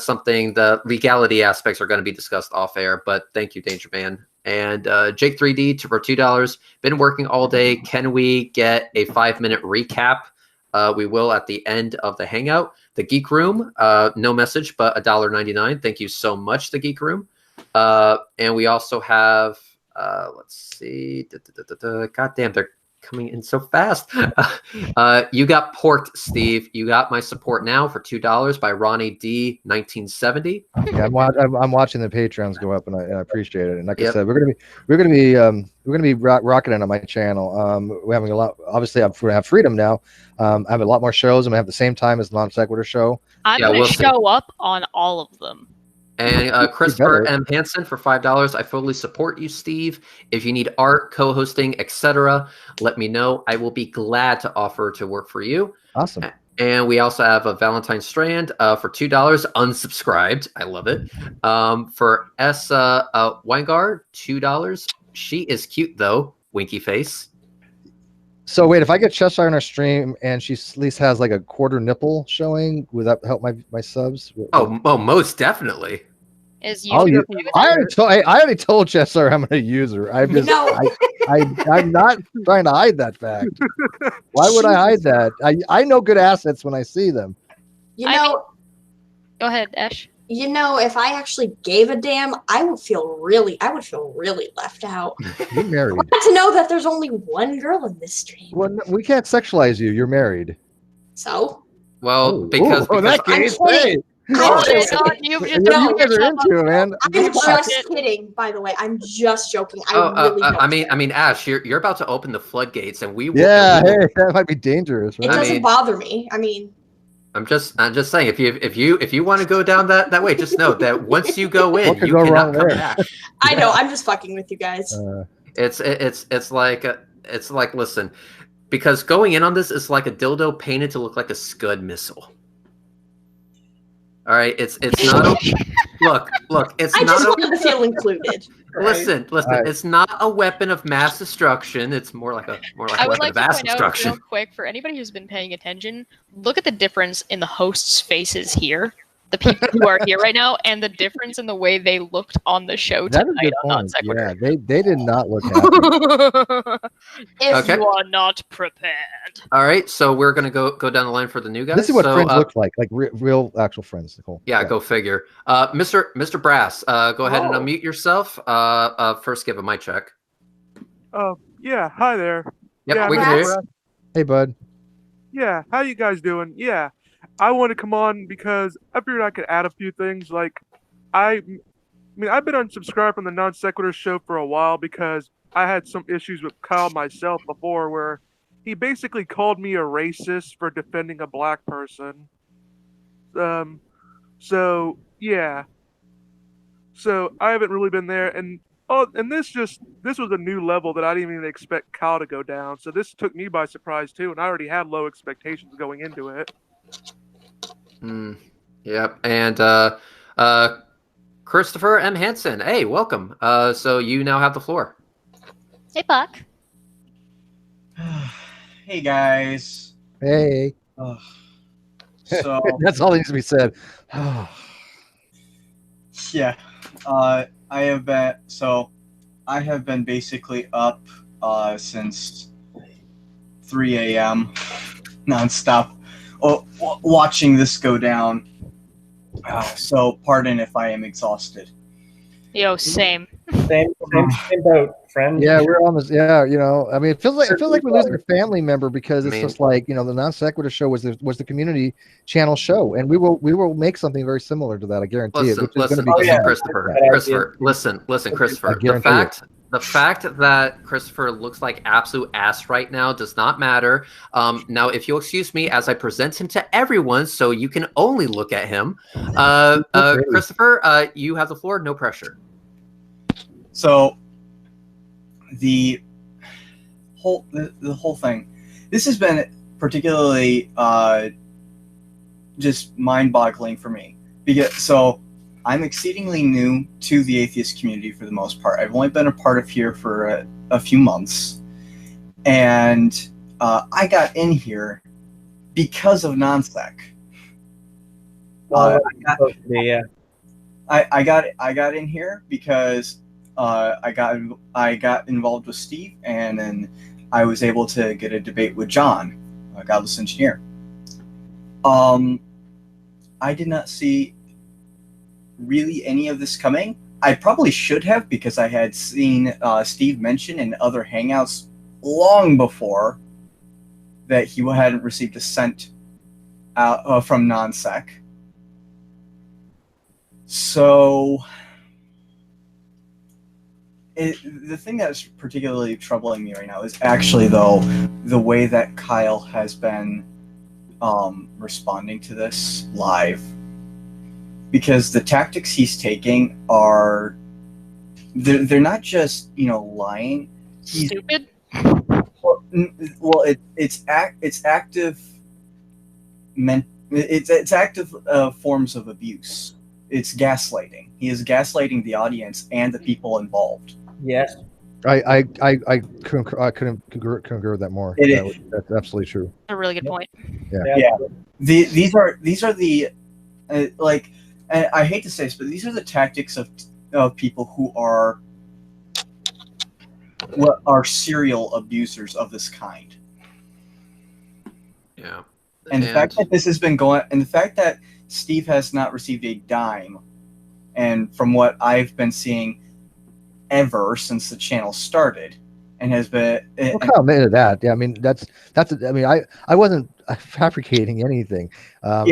something, the legality aspects are going to be discussed off air, but thank you, Danger Man. And Jake 3D for $2. Been working all day. Can we get a 5-minute recap? We will at the end of the hangout. The Geek Room, no message, but $1.99. Thank you so much, the Geek Room. And we also have, let's see. God damn, they're coming in so fast. You got porked, Steve. You got my support now for $2 by Ronnie D 1970. Yeah, I'm watching the Patreons go up, and I appreciate it. And like I said, we're gonna be rocking it on my channel. We're having a lot. Obviously, I'm gonna have freedom now. I have a lot more shows. I'm gonna have the same time as the Non Sequitur show. I'm gonna show up on all of them. And Christopher M. Hansen for $5. I fully support you, Steve. If you need art, co-hosting, etc., let me know. I will be glad to offer to work for you. Awesome. And we also have a Valentine Strand for $2, unsubscribed. I love it. For S. Weingard, $2. She is cute, though. Winky face. So wait, if I get Cheshire on our stream and she at least has like a quarter nipple showing, would that help my subs? Oh, most definitely. Is I already told Cheshire I'm going to use her. I'm not trying to hide that fact. Why would I hide that? I know good assets when I see them. Go ahead, Ash. If I actually gave a damn, I would feel really left out. You're married. To know that there's only one girl in this stream. Well, we can't sexualize you. You're married. So? Well, because that case, hey. You guys are into it, man. I'm just kidding, by the way. I'm just joking. I mean, Ash, you're about to open the floodgates, and we. Yeah, that might be dangerous. Right? It doesn't bother me. I mean. I'm just saying, if you want to go down that way, just know that once you go in, you cannot come back. I know. I'm just fucking with you guys. It's like listen, because going in on this is like a dildo painted to look like a Scud missile. All right, it's not. Look. It's I not. just wanted to feel included. Listen. Right. It's not a weapon of mass destruction. It's more like a weapon of mass destruction. Real quick, for anybody who's been paying attention, look at the difference in the hosts' faces here. The people who are here right now, and the difference in the way they looked on the show tonight on Non-Sequitur. Yeah, they did not look happy. If you are not prepared. All right, so we're gonna go down the line for the new guys. This is what friends look like real actual friends, Nicole. Yeah, go figure. Mr. Brass, go ahead and unmute yourself. First, give a mic check. Yeah, hi there. Yep, we can hear you. Hey, bud. Yeah, how you guys doing? Yeah. I want to come on because I figured I could add a few things. Like, I've been unsubscribed from the Non Sequitur show for a while because I had some issues with Kyle myself before, where he basically called me a racist for defending a black person. So yeah. So I haven't really been there, and this was a new level that I didn't even expect Kyle to go down. So this took me by surprise too, and I already had low expectations going into it. Yep, and Christopher M. Hansen. Hey, welcome. So you now have the floor. Hey, Buck. Hey, guys. Hey. So that's all that needs to be said. Yeah, I have been basically up since 3 a.m. nonstop. Watching this go down. So pardon if I am exhausted. Yo, same boat, friend. Yeah, we're on this. Yeah, I mean, it feels like we're losing a family member because it's just like the Non Sequitur show was the community channel show, and we will make something very similar to that. I guarantee it. Listen, Christopher. Listen, Christopher. The fact that Christopher looks like absolute ass right now does not matter. Now, if you'll excuse me as I present him to everyone so you can only look at him. Christopher, you have the floor. No pressure. So the whole thing, this has been particularly just mind-boggling for me. So I'm exceedingly new to the atheist community for the most part. I've only been a part of here for a few months. And I got in here because of Non-Seq. Well, supposed to be, yeah. I got in here because I got involved with Steve, and then I was able to get a debate with John, a godless engineer. I did not see really any of this coming. I probably should have, because I had seen Steve mention in other hangouts long before that he hadn't received a cent from Non-Seq. So the thing that's particularly troubling me right now is actually, though, the way that Kyle has been responding to this live. Because the tactics he's taking are, they're not just, lying. Stupid. Well, it's active. It's active forms of abuse. It's gaslighting. He is gaslighting the audience and the people involved. Yes. I couldn't concur with that more. That's absolutely true. A really good point. Yeah. These are the like. And I hate to say this, but these are the tactics of people who are serial abusers of this kind. Yeah. And the fact that this has been going, and the fact that Steve has not received a dime, and from what I've been seeing ever since the channel started, and has been. Well, Kyle admitted that. Yeah, I mean that's. I mean, I wasn't fabricating anything. But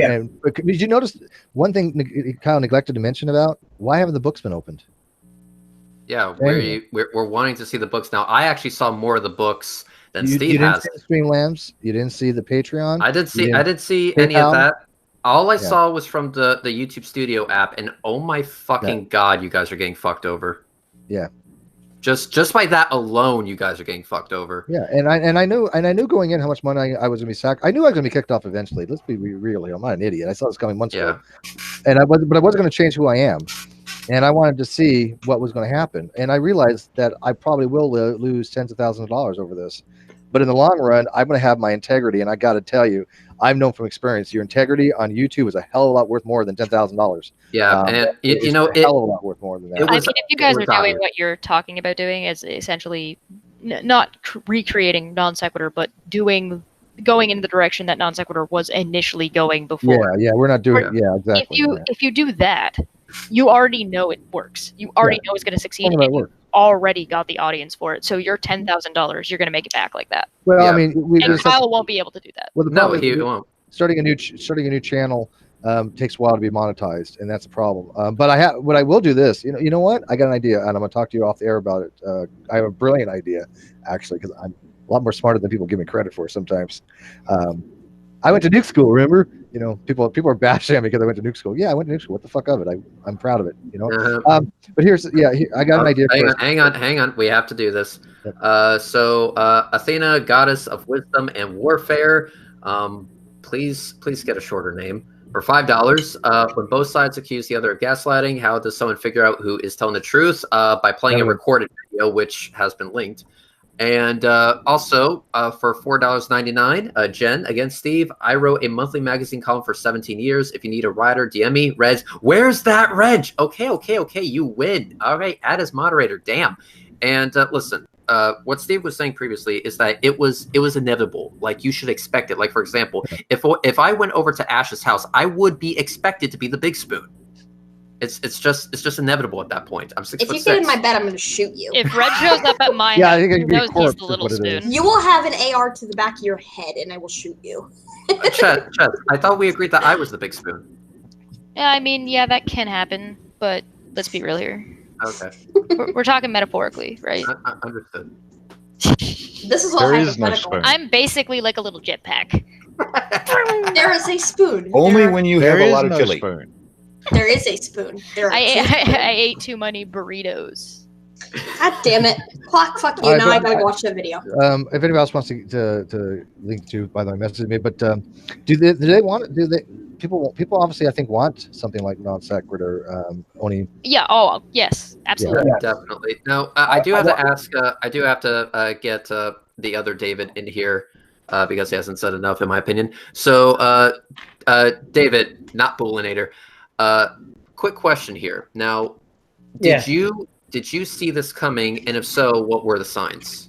did you notice one thing Kyle neglected to mention about why haven't the books been opened? Yeah, we're wanting to see the books now. I actually saw more of the books than Steve has. You didn't see the Streamlabs. You didn't see the Patreon. I didn't see any of that. All I saw was from the YouTube Studio app, and oh my fucking god, you guys are getting fucked over. Yeah. Just by that alone, you guys are getting fucked over. Yeah, and I knew going in how much money I was going to be sacked. I knew I was going to be kicked off eventually. Let's be real here. I'm not an idiot. I saw this coming months ago, and I wasn't going to change who I am. And I wanted to see what was going to happen. And I realized that I probably will lose tens of thousands of dollars over this. But in the long run, I'm going to have my integrity. And I got to tell you, I've known from experience, your integrity on YouTube is a hell of a lot worth more than $10,000. Yeah, and it's a hell of a lot worth more than that. I mean, if you guys are doing what you're talking about doing, is essentially not recreating non sequitur, but going in the direction that non sequitur was initially going before. Yeah, we're not doing. Yeah, exactly. If you do that, you already know it works. You already know it's going to succeed. And you already got the audience for it. So your $10,000, you're going to make it back like that. Well, I mean, Kyle won't be able to do that. Well, no, he won't. Starting a new channel takes a while to be monetized, and that's a problem. But I will do this. You know what? I got an idea, and I'm going to talk to you off the air about it. I have a brilliant idea, actually, because I'm a lot more smarter than people give me credit for sometimes. I went to nuke school, remember? People are bashing at me because I went to nuke school. Yeah, I went to nuke school. What the fuck of it? I'm proud of it. But I got an idea. Hang on. We have to do this. Yep. So Athena, goddess of wisdom and warfare. Please get a shorter name. For $5, when both sides accuse the other of gaslighting, how does someone figure out who is telling the truth? By playing a recorded video, which has been linked. And also, for $4.99, Jen, against Steve, I wrote a monthly magazine column for 17 years. If you need a writer, DM me. Reg, where's that Reg? Okay, you win. All right, add as moderator. Damn. And listen, what Steve was saying previously is that it was inevitable. Like, you should expect it. Like, for example, if I went over to Ash's house, I would be expected to be the big spoon. It's just inevitable at that point. I'm 6'6". If you get in my bed, I'm going to shoot you. If Red shows up at my house, he knows he's the little spoon. You will have an AR to the back of your head, and I will shoot you. Chet, I thought we agreed that I was the big spoon. Yeah, I mean, yeah, that can happen, but let's be real here. Okay. We're talking metaphorically, right? I understood. This is all hypothetical. I'm basically like a little jetpack. There is a spoon. Only when you have a lot of chili. Spoon. There is a spoon. I ate too many burritos. God damn it. Fuck you. Now I gotta watch that video. If anybody else wants to link to, by the way, message me. But do they want? People obviously, I think, want something like non-sequitur only. Yeah. Oh, yes, absolutely. Yeah, definitely. Now, I do have to ask. I do have to get the other David in here. because he hasn't said enough, in my opinion. So, David, not Bullinator. Quick question here. Now, did you see this coming? And if so, what were the signs?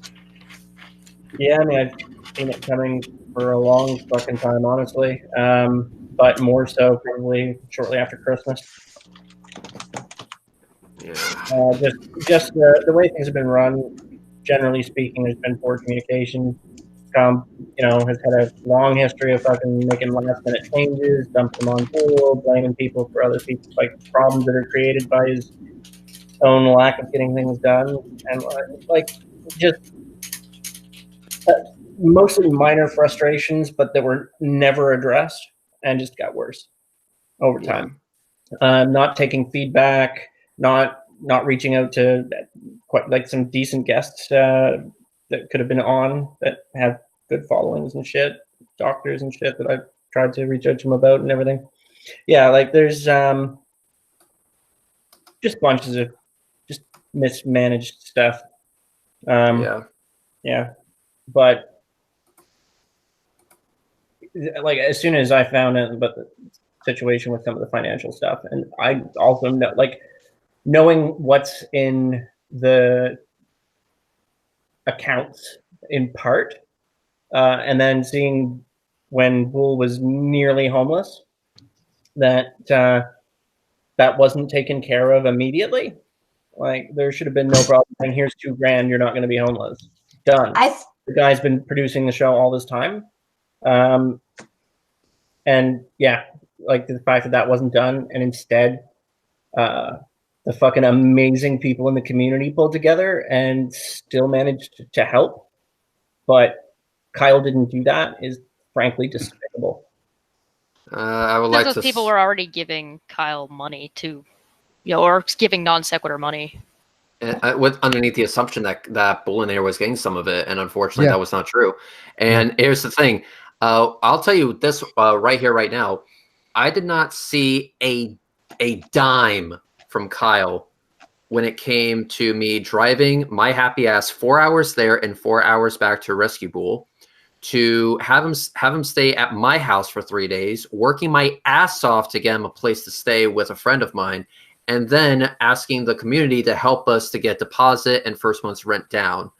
Yeah, I mean, I've seen it coming for a long fucking time, honestly. But more so probably shortly after Christmas. Yeah. Just the way things have been run, generally speaking, there's been poor communication. Trump, has had a long history of fucking making last-minute changes, dumping them on Bull, blaming people for other people's problems that are created by his own lack of getting things done, and just mostly minor frustrations, but that were never addressed and just got worse over time. Not taking feedback, not reaching out to quite some decent guests that could have been on that have good followings and shit, doctors and shit that I've tried to reach out to them about and everything. Yeah, there's just bunches of just mismanaged stuff. Yeah, but as soon as I found out about the situation with some of the financial stuff, and I also know, knowing what's in the accounts in part, and then seeing when Bull was nearly homeless, that wasn't taken care of immediately. There should have been no problem. And here's $2,000. You're not going to be homeless. Done. The guy's been producing the show all this time. And yeah, the fact that wasn't done, and instead, the fucking amazing people in the community pulled together and still managed to help. But Kyle didn't do that is frankly despicable. I would like those to. People were already giving Kyle money to, or giving non-sequitur money. With underneath the assumption that Bullinator was getting some of it, and unfortunately that was not true. And here's the thing. I'll tell you this right here, right now. I did not see a dime from Kyle when it came to me driving my happy ass 4 hours there and 4 hours back to rescue Bull, to have him stay at my house for 3 days, working my ass off to get him a place to stay with a friend of mine, and then asking the community to help us to get deposit and first month's rent down.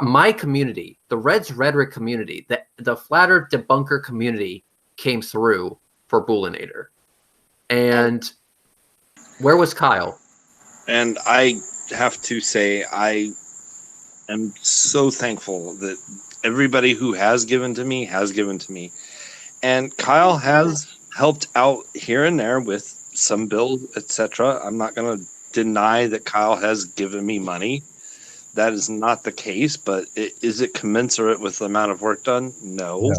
My community, the Rhetoric community, the Flatter Debunker community came through for Bullinator. And where was Kyle? And I have to say, I am so thankful that everybody who has given to me has given to me. And Kyle has helped out here and there with some bills, etc. I'm not going to deny that Kyle has given me money. That is not the case, but is it commensurate with the amount of work done? No.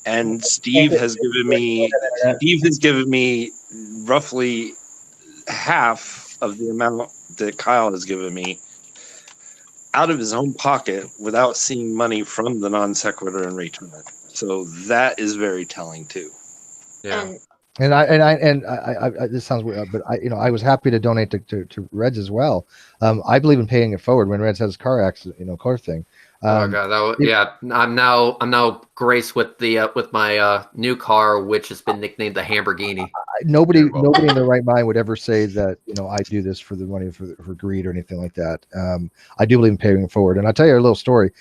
And Steve has given me roughly half of the amount that Kyle has given me out of his own pocket without seeing money from the non-sequitur in return. So that is very telling too. Yeah. And I this sounds weird, but I was happy to donate to Reds as well. I believe in paying it forward when Reds has his car accident, car thing. Oh god, I'm now graced with the with my new car, which has been nicknamed the Lamborghini. Nobody in their right mind would ever say that I do this for the money for greed or anything like that. I do believe in paying it forward, and I'll tell you a little story.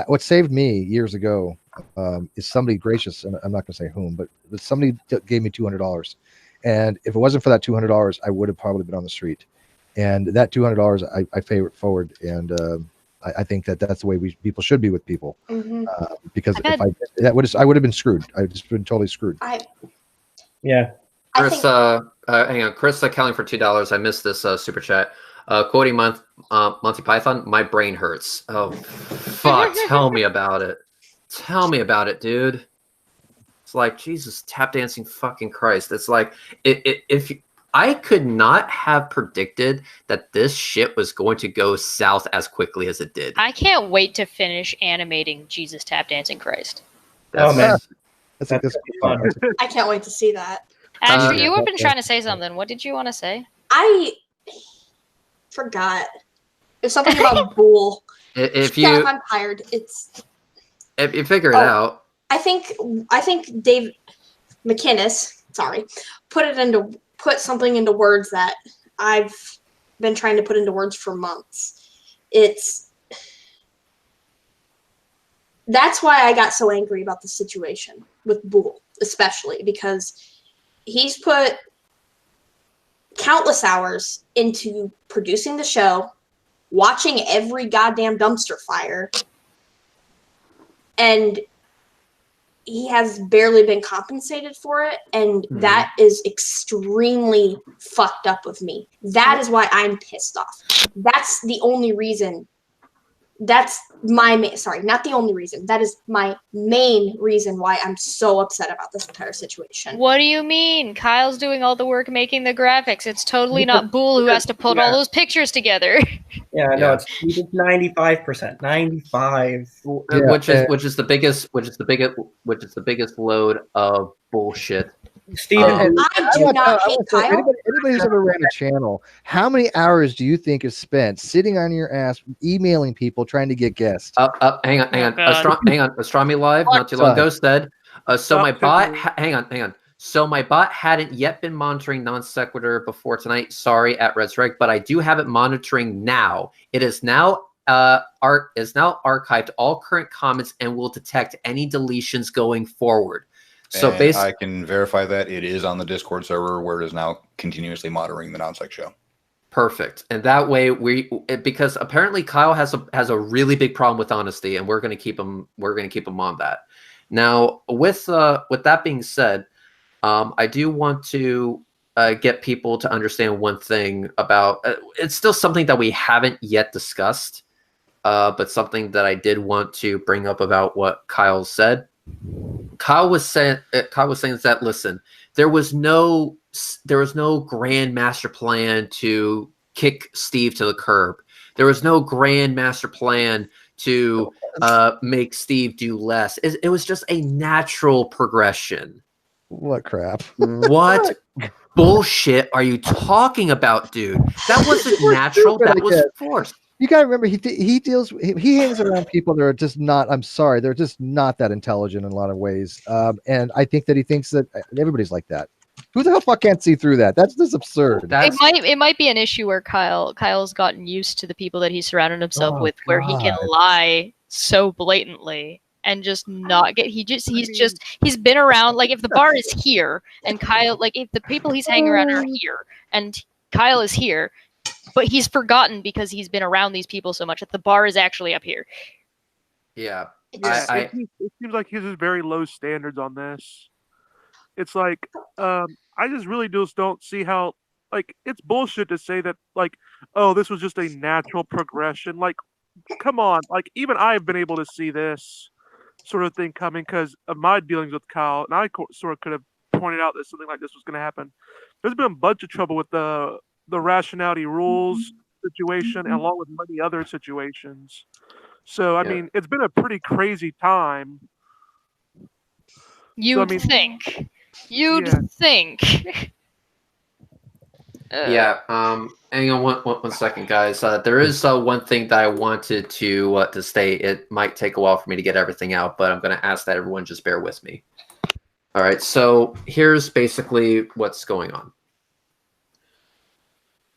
What saved me years ago is somebody gracious, and I'm not going to say whom, but somebody gave me $200, and if it wasn't for that $200, I would have probably been on the street. And that $200, I pay it forward, and I think that's the way people should be with people. Mm-hmm. Because I would have been screwed. I've just been totally screwed. Chris, hang on. Chris accounting for $2. I missed this super chat. Quoting Monty Python, my brain hurts. Oh, fuck. Tell me about it. Tell me about it, dude. It's like, Jesus, tap dancing fucking Christ. It's like, if I could not have predicted that this shit was going to go south as quickly as it did. I can't wait to finish animating Jesus tap dancing Christ. That's fun. I can't wait to see that. Actually, you have been trying to say something. What did you want to say? I forgot. There's something about Bull. I'm tired. If you figure it out. I think Dave McInnes, put something into words that I've been trying to put into words for months. That's why I got so angry about the situation with Boole, especially because he's put countless hours into producing the show, watching every goddamn dumpster fire, and he has barely been compensated for it, and that is extremely fucked up with me. That is why I'm pissed off. That's the only reason. That's not the only reason. That is my main reason why I'm so upset about this entire situation. What do you mean? Kyle's doing all the work making the graphics. It's totally not Boole who has to put all those pictures together. Yeah, no, it's 95%. 95. Which is the biggest load of bullshit. Steven, I do not hate Kyle. Anybody who's ever ran a channel, how many hours do you think is spent sitting on your ass, emailing people, trying to get guests? Hang on. Astronomy Live not too long ago said, so my bot. Hang on. So my bot hadn't yet been monitoring non sequitur before tonight. Sorry, at Rhetoric, but I do have it monitoring now. It is now archived all current comments and will detect any deletions going forward. So basically, I can verify that it is on the Discord server where it is now continuously monitoring the Non-Seq show. Perfect. And that way because apparently Kyle has a really big problem with honesty, and we're going to keep him on that. Now, with that being said, I do want to get people to understand one thing about it's still something that we haven't yet discussed, but something that I did want to bring up about what Kyle said. Kyle was saying that, listen, there was no grand master plan to kick Steve to the curb. There was no grand master plan to make Steve do less. It was just a natural progression. What crap? What bullshit are you talking about, dude? That wasn't natural. That was forced. You gotta remember, he hangs around people that are just not. I'm sorry, they're just not that intelligent in a lot of ways. And I think that he thinks that everybody's like that. Who the hell fuck can't see through that? That's just absurd. It might be an issue where Kyle's gotten used to the people that he's surrounded himself with, where he can lie so blatantly and just not get. He's been around. Like if the bar is here and Kyle, like if the people he's hanging around are here and Kyle is here. But he's forgotten because he's been around these people so much that the bar is actually up here. Yeah. It seems like he has very low standards on this. It's like, I just really just don't see how, like, it's bullshit to say that, like, oh, this was just a natural progression. Like, come on. Like, even I've been able to see this sort of thing coming because of my dealings with Kyle. And I sort of could have pointed out that something like this was going to happen. There's been a bunch of trouble with the rationality rules situation, along with many other situations. So, I mean, it's been a pretty crazy time. You'd think. Yeah. Hang on one second, guys. There is one thing that I wanted to state. It might take a while for me to get everything out, but I'm going to ask that everyone just bear with me. All right. So here's basically what's going on.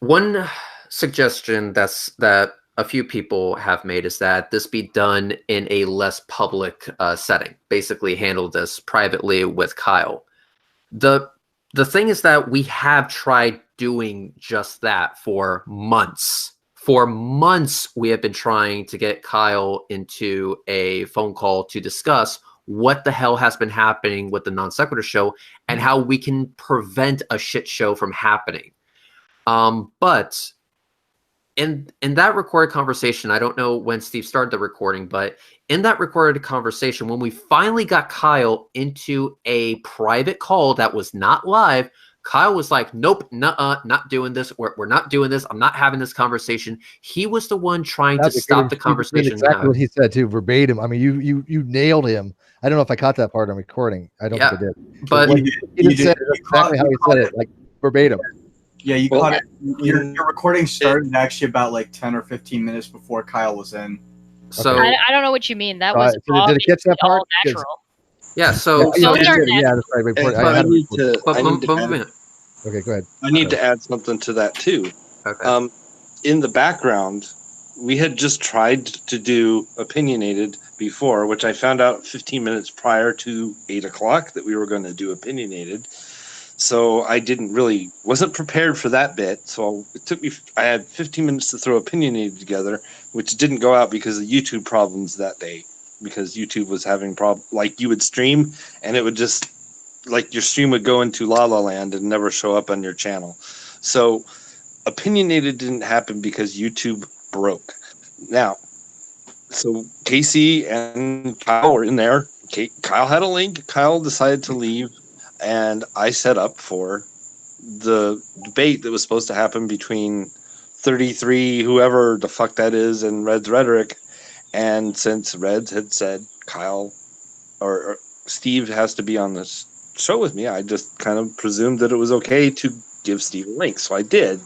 One suggestion that a few people have made is that this be done in a less public setting. Basically, handle this privately with Kyle. The thing is that we have tried doing just that for months. For months, we have been trying to get Kyle into a phone call to discuss what the hell has been happening with the Non Sequitur show and how we can prevent a shit show from happening. But in that recorded conversation, I don't know when Steve started the recording, but in that recorded conversation, when we finally got Kyle into a private call that was not live, Kyle was like, nope, not doing this. We're not doing this. I'm not having this conversation. He was the one trying to stop the conversation. Exactly what he said too, verbatim. I mean, you nailed him. I don't know if I caught that part on recording. I don't think I did. But he said exactly how he said it, like verbatim. Yeah, you caught it. Your recording started actually about like 10 or 15 minutes before Kyle was in. So I don't know what you mean. That was did it get to that part? all natural. yeah, so yeah, Those are yeah, that's right. Hey, I had Okay, go ahead. I need to add something to that too. okay. In the background, we had just tried to do opinionated before, which I found out 15 minutes prior to 8 o'clock that we were going to do opinionated. So I wasn't prepared for that bit. So it took me, I had 15 minutes to throw opinionated together, which didn't go out because of YouTube problems that day. Because YouTube was having like you would stream and it would just, like your stream would go into La La Land and never show up on your channel. So opinionated didn't happen because YouTube broke. Now, so Casey and Kyle were in there. Kyle had a link. Kyle decided to leave, and I set up for the debate that was supposed to happen between 33, whoever the fuck that is, and Red's Rhetoric. And since Reds had said Kyle or Steve has to be on this show with me, I just kind of presumed that it was okay to give Steve a link. So I did.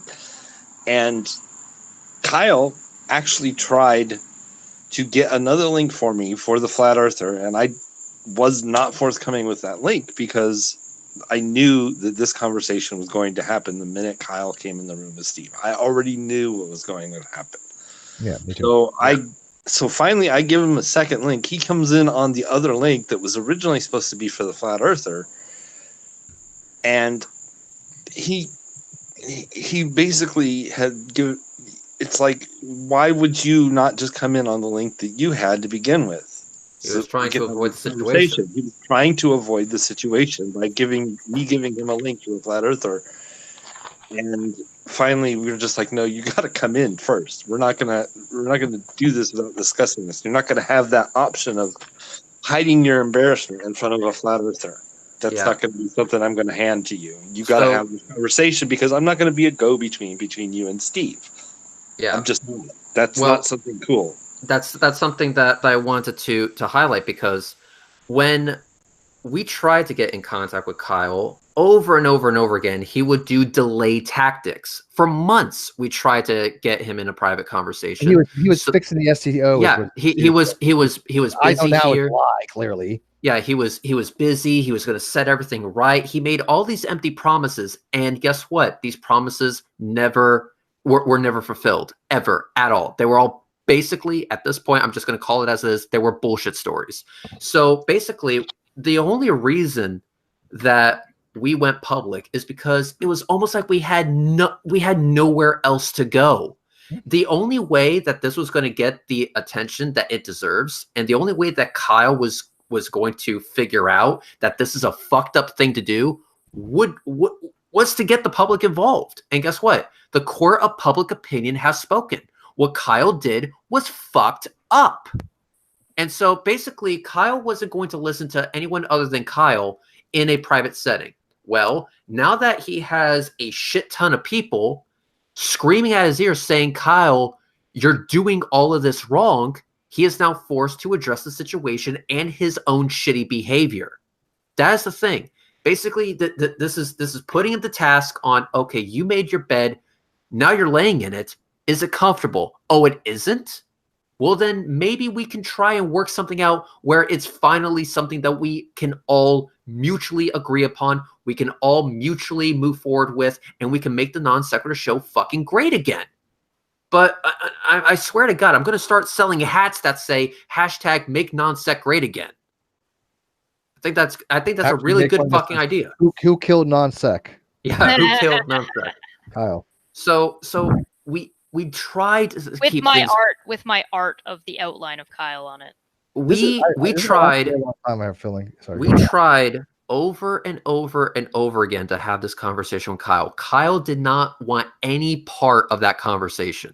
And Kyle actually tried to get another link for me for the Flat Earther, and I was not forthcoming with that link because I knew that this conversation was going to happen the minute Kyle came in the room with Steve. I already knew what was going to happen. Yeah, me too. So finally I give him a second link. He comes in on the other link that was originally supposed to be for the Flat Earther, and he basically had given. It's like, why would you not just come in on the link that you had to begin with? He was trying to avoid the situation. He was trying to avoid the situation by giving him a link to a Flat Earther. And finally, we were just like, no, you got to come in first. We're not gonna do this without discussing this. You're not gonna have that option of hiding your embarrassment in front of a Flat Earther. That's not going to be something I'm going to hand to you. You got to have this conversation because I'm not going to be a go-between between you and Steve. Yeah, I'm just not something cool. That's something that I wanted to highlight, because when we tried to get in contact with Kyle over and over and over again, he would do delay tactics. For months, we tried to get him in a private conversation. He was fixing the SEO. Yeah, he was busy. I know now here. It's a lie, clearly. Yeah, he was busy. He was going to set everything right. He made all these empty promises, and guess what? These promises were never fulfilled, ever, at all. They were all basically, at this point, I'm just going to call it as is, they were bullshit stories. So basically, the only reason that we went public is because it was almost like we had nowhere else to go. The only way that this was going to get the attention that it deserves, and the only way that Kyle was going to figure out that this is a fucked up thing to do was to get the public involved. And guess what? The court of public opinion has spoken. What Kyle did was fucked up. And so basically, Kyle wasn't going to listen to anyone other than Kyle in a private setting. Well, now that he has a shit ton of people screaming at his ears saying, Kyle, you're doing all of this wrong, he is now forced to address the situation and his own shitty behavior. That is the thing. Basically, this is putting the task on, okay, you made your bed, now you're laying in it. Is it comfortable? Oh, it isn't? Well, then maybe we can try and work something out where it's finally something that we can all mutually agree upon, we can all mutually move forward with, and we can make the Non-Sequitur show fucking great again. But I swear to God, I'm going to start selling hats that say hashtag make Non-Seq great again. I think that's a really good fucking idea. Who killed Non-Seq? Yeah, who killed Non-Seq? Kyle. So we tried to with keep my things, with my art of the outline of Kyle on it. We tried over and over and over again to have this conversation with Kyle. Kyle did not want any part of that conversation.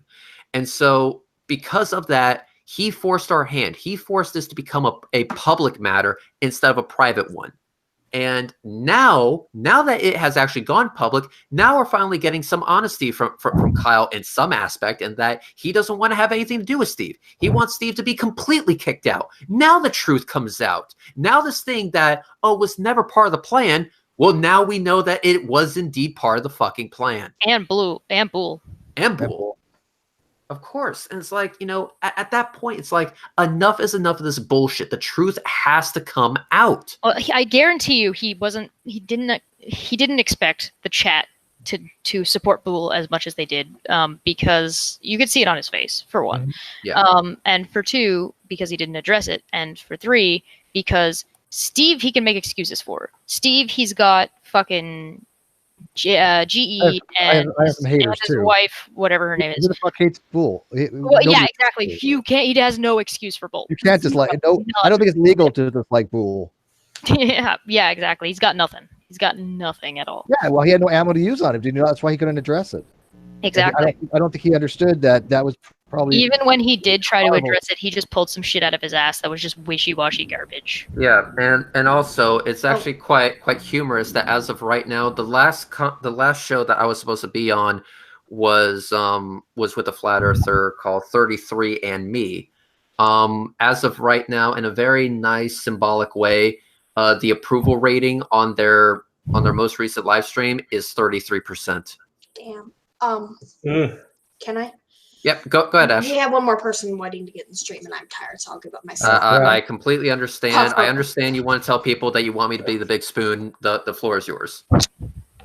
And so because of that, he forced our hand. He forced this to become a public matter instead of a private one. And now that it has actually gone public, now we're finally getting some honesty from Kyle in some aspect, and that he doesn't want to have anything to do with Steve. He wants Steve to be completely kicked out. Now the truth comes out. Now this thing that, was never part of the plan, well, now we know that it was indeed part of the fucking plan. And Bull. Of course. And it's like, at that point, it's like, enough is enough of this bullshit. The truth has to come out. Well, I guarantee you he didn't expect the chat to support Boole as much as they did, because you could see it on his face, for one. Yeah. And for two, because he didn't address it. And for three, because Steve, he can make excuses for. Steve, he's got fucking GE and his too. wife, whatever her name is. Who the fuck hates Boole? Well, yeah, exactly. You can't. He has no excuse for Boole. You can't dislike. No, I don't think it's legal to dislike Boole. yeah, exactly. He's got nothing. He's got nothing at all. Yeah, well, he had no ammo to use on him. Did you know that's why he couldn't address it? Exactly. I don't think he understood that was probably, even when he did try to address it, he just pulled some shit out of his ass that was just wishy-washy garbage. Yeah, and also it's actually quite humorous that as of right now, the last show that I was supposed to be on was with a flat earther called 33 and Me. As of right now, in a very nice symbolic way, the approval rating on their most recent live stream is 33%. Damn. Can I? Yep, go ahead, Ash. We have one more person waiting to get in the stream, and I'm tired, so I'll give up myself. I completely understand. I understand you want to tell people that you want me to be the big spoon. The floor is yours.